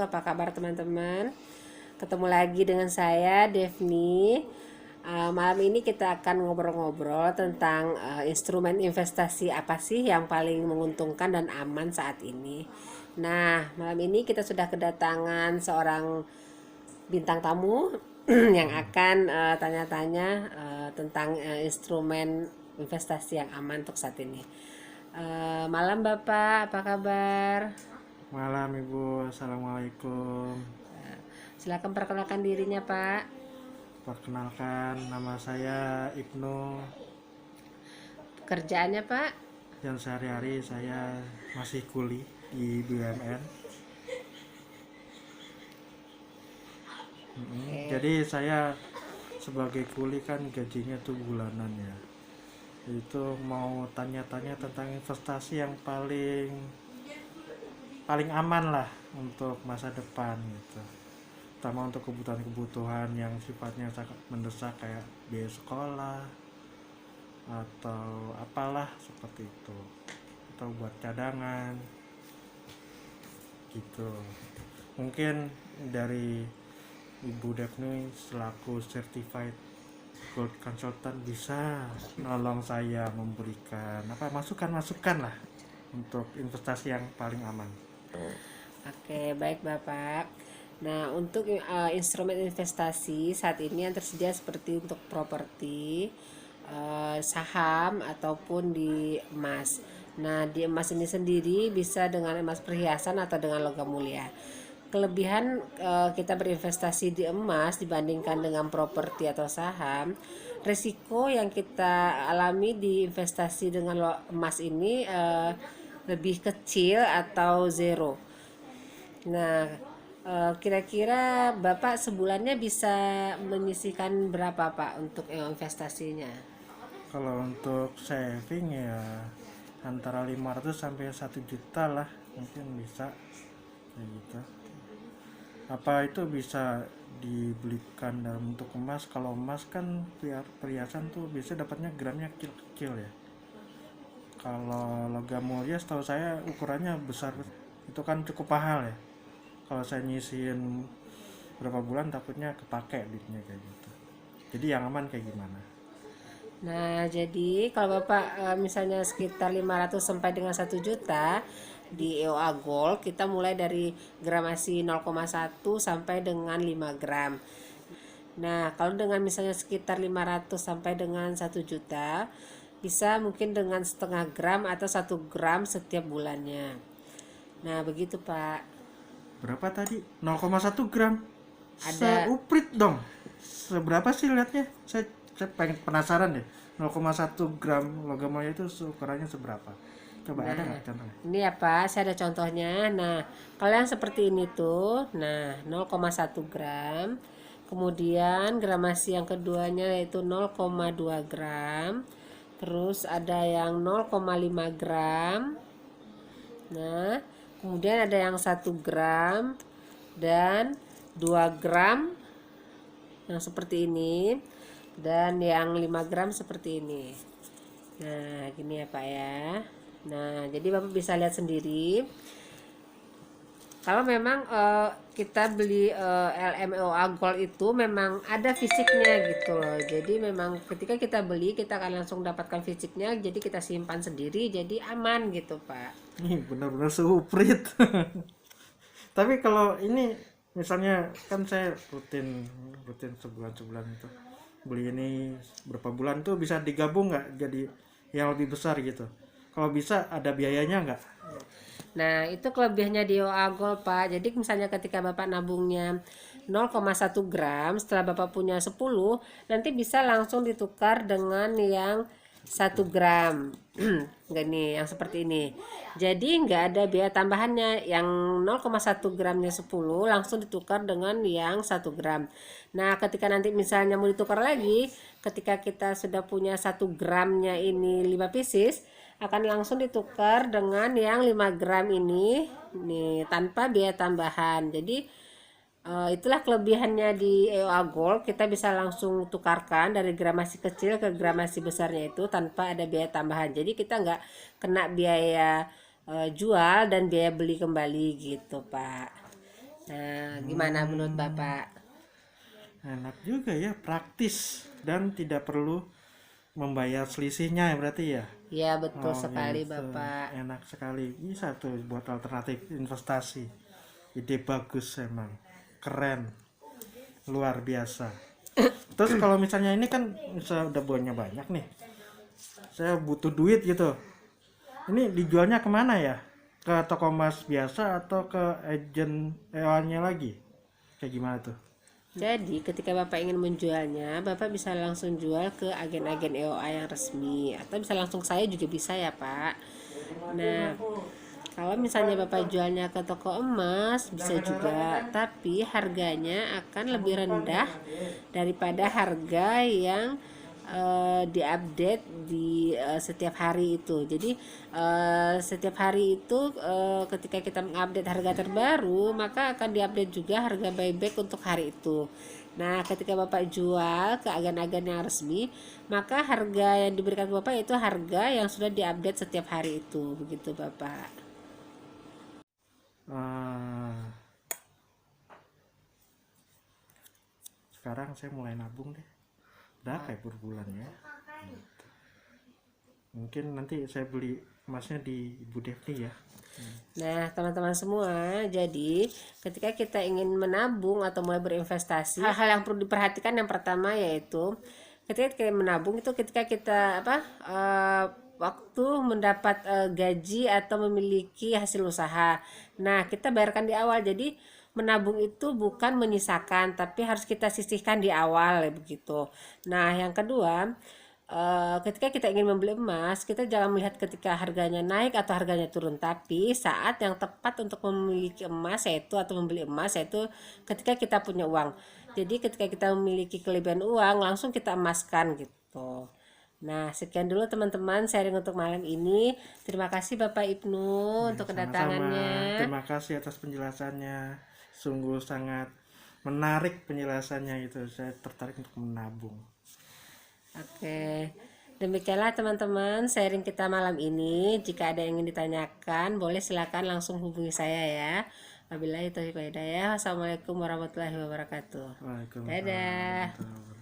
apa kabar teman-teman? Ketemu lagi dengan saya, Devni. Malam ini kita akan ngobrol-ngobrol tentang instrumen investasi apa sih yang paling menguntungkan dan aman saat ini. Nah, malam ini kita sudah kedatangan seorang bintang tamu yang akan tanya-tanya tentang instrumen investasi yang aman untuk saat ini. Malam Bapak, apa kabar? Malam Ibu, Assalamualaikum. Silakan perkenalkan dirinya Pak. Perkenalkan, nama saya Ibnu. Kerjaannya Pak? Yang sehari-hari saya masih kuli di BUMN. Oke. Jadi saya sebagai kuli kan gajinya tuh bulanan ya. Itu mau tanya-tanya tentang investasi yang paling paling aman lah untuk masa depan gitu. Terutama untuk kebutuhan-kebutuhan yang sifatnya sangat mendesak kayak biaya sekolah atau apalah seperti itu, atau buat cadangan gitu. Mungkin dari Ibu Devni selaku certified gold consultant bisa nolong saya memberikan apa masukan-masukan lah untuk investasi yang paling aman. Oke, baik Bapak. Nah, untuk instrumen investasi saat ini yang tersedia seperti untuk properti, saham ataupun di emas. Nah, di emas ini sendiri bisa dengan emas perhiasan atau dengan logam mulia. Kelebihan kita berinvestasi di emas dibandingkan dengan properti atau saham, risiko yang kita alami di investasi dengan emas ini lebih kecil atau zero. Nah, kira-kira Bapak sebulannya bisa menyisihkan berapa Pak untuk investasinya? Kalau untuk saving ya antara 500 sampai 1 juta lah mungkin bisa kayak gitu. Apa itu bisa dibelikan dalam bentuk emas? Kalau emas kan perhiasan tuh biasa dapatnya gramnya kecil-kecil ya. Kalau logam mulia setahu saya ukurannya besar, itu kan cukup mahal ya. Kalau saya nyisihin berapa bulan takutnya kepake duitnya kayak gitu. Jadi yang aman kayak gimana? Nah, jadi kalau Bapak misalnya sekitar 500 sampai dengan 1 juta di EOA Gold, kita mulai dari gramasi 0,1 sampai dengan 5 gram. Nah, kalau dengan misalnya sekitar 500 sampai dengan 1 juta, bisa mungkin dengan setengah gram atau 1 gram setiap bulannya. Nah, begitu Pak. Berapa tadi? 0,1 gram. Ada. Seuprit dong. Seberapa sih lihatnya? Saya pengen penasaran deh. 0,1 gram logam mulia itu ukurannya seberapa? Coba ada Nah, nggak contohnya? ini ya Pak, saya ada contohnya. Nah, kalau yang seperti ini tuh, nah 0,1 gram. Kemudian gramasi yang keduanya yaitu 0,2 gram. Terus ada yang 0,5 gram. Nah, kemudian ada yang 1 gram dan 2 gram yang seperti ini dan yang 5 gram seperti ini. Nah, gini ya Pak ya. Nah, jadi Bapak bisa lihat sendiri. Kalau memang kita beli LMOA Gold itu memang ada fisiknya gitu loh. Jadi memang ketika kita beli kita akan langsung dapatkan fisiknya. Jadi kita simpan sendiri. Jadi aman gitu Pak. Nih benar-benar seuprit. Tapi kalau ini misalnya kan saya rutin rutin sebulan-sebulan itu beli ini berapa bulan tuh bisa digabung nggak jadi yang lebih besar gitu. Kalau bisa ada biayanya nggak? Nah, itu kelebihannya di OA Gold, Pak. Jadi misalnya ketika Bapak nabungnya 0,1 gram, setelah Bapak punya 10, nanti bisa langsung ditukar dengan yang 1 gram. Gini, yang seperti ini. Jadi nggak ada biaya tambahannya. Yang 0,1 gramnya 10 langsung ditukar dengan yang 1 gram. Nah, ketika nanti misalnya mau ditukar lagi, ketika kita sudah punya 1 gramnya ini 5 pieces, akan langsung ditukar dengan yang 5 gram ini nih tanpa biaya tambahan. Jadi itulah kelebihannya di EOA Gold, kita bisa langsung tukarkan dari gramasi kecil ke gramasi besarnya itu tanpa ada biaya tambahan. Jadi kita nggak kena biaya jual dan biaya beli kembali gitu Pak. Nah, gimana menurut Bapak? Enak juga ya, praktis dan tidak perlu membayar selisihnya ya berarti ya. Ya, betul Oh sekali gitu, Bapak. enak sekali. Bisa tuh buat alternatif investasi. Ide bagus emang, keren, luar biasa. Terus kalau misalnya ini kan saya udah buahnya banyak nih, saya butuh duit gitu. Ini dijualnya kemana ya? Ke toko emas biasa atau ke agen EOA-nya lagi? Kayak gimana tuh? Jadi, ketika Bapak ingin menjualnya, Bapak bisa langsung jual ke agen-agen EOA yang resmi, atau bisa langsung ke saya juga bisa ya, Pak. Nah, kalau misalnya Bapak jualnya ke toko emas, bisa juga, tapi harganya akan lebih rendah daripada harga yang diupdate di setiap hari itu. Jadi setiap hari itu ketika kita mengupdate harga terbaru, maka akan diupdate juga harga buyback untuk hari itu. Nah, ketika Bapak jual ke agen-agen yang resmi, maka harga yang diberikan ke Bapak itu harga yang sudah diupdate setiap hari itu. Begitu, Bapak. Ah, sekarang saya mulai nabung deh. Berapa ya per bulan ya? Mungkin nanti saya beli emasnya di Ibu Devni ya. Nah, teman-teman semua, jadi ketika kita ingin menabung atau mulai berinvestasi, hal-hal yang perlu diperhatikan yang pertama yaitu ketika kita menabung itu ketika kita waktu mendapat gaji atau memiliki hasil usaha. Nah, kita bayarkan di awal. Jadi menabung itu bukan menyisakan, tapi harus kita sisihkan di awal ya begitu. Nah, yang kedua, ketika kita ingin membeli emas, kita jangan melihat ketika harganya naik atau harganya turun, tapi saat yang tepat untuk memiliki emas yaitu atau membeli emas yaitu ketika kita punya uang. Jadi ketika kita memiliki kelebihan uang, langsung kita emaskan gitu. Nah, sekian dulu teman-teman sharing untuk malam ini. Terima kasih Bapak Ibnu untuk Sama-sama. kedatangannya. Terima kasih atas penjelasannya. Sungguh sangat menarik penjelasannya itu. Saya tertarik untuk menabung. Oke, demikianlah teman-teman sharing kita malam ini. Jika ada yang ingin ditanyakan, boleh silakan langsung hubungi saya ya. Wabillahi taufiq wal hidayah. Wassalamualaikum warahmatullahi wabarakatuh. Waalaikumsalam Dadah. warahmatullahi wabarakatuh.